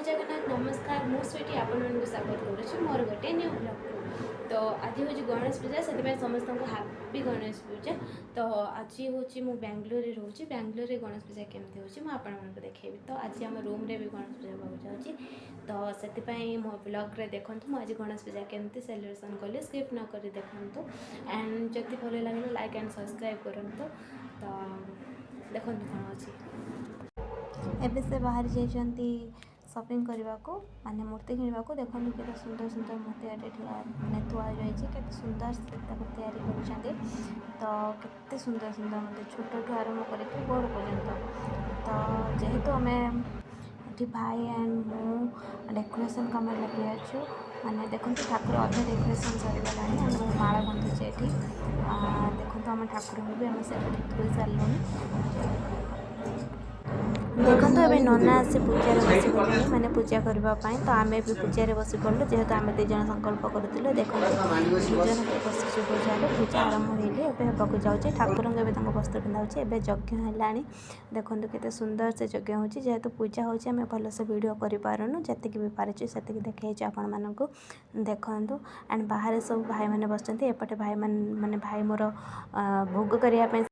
जय जगन्नाथ नमस्कार मु स्वीटी आपको स्वागत करुँच मोर गोटे न्यू ब्लॉग को। तो आज हूँ गणेश पूजा से समस्त को हापी गणेश पूजा। तो आज हूँ मु बेंगलोर रोचे बेंगलोर गणेश पूजा केमती होपण देखी। तो आज आम रूम रे भी गणेश पूजा होगा जाऊँगी। तो से मो ब्लॉग रे देखूँ मु आज गणेश पूजा केमती सेलिब्रेशन कली स्किप न कर देखूँ। एंड जब भल लगे लाइक एंड सब्सक्राइब करूँ। तो देखो कौन अच्छी एबे से बाहर जाइछंती शॉपिंग करने को माने मूर्ति किणवा को। देखो केते सुंदर सुंदर मूर्ति आटे माने थुआ जाइए केते सुंदर से तैयारी कर। तो केते सुंदर सुंदर मूर्ति छोट ठू आरंभ करके बड़ पर्यंत। तो जेहेतु आम ये भाई एंड मु डेकोरेशन कम लगे अच्छु माने देखो ठाकुर अधे डेकोरेशन सरीगला आम माला बंधुचे ये देखो आम ठाकुर भी आम से थोई सारे। देखो तो अभी नना आसी पूजा बसी पड़े माने पूजा करने। तो आम भी पूजा बसी पड़ू जेहेतु आम दीज संकल्प करूँ। देखो दीजन बसी पूजा पूजा आरंभ होली एवं होगा जाऊँगी। ठाकुर वस्त्र पिंधा एवं यज्ञ है। देखो केते सुंदर से यज्ञ हो जेहेतु पूजा हो भलसे वीडियो करूँ जी भी पारे से देखी आपण मानक देखु। एंड बाहर सब भाई मैंने बसते एपटे भाई माने भाई मोर भोग करने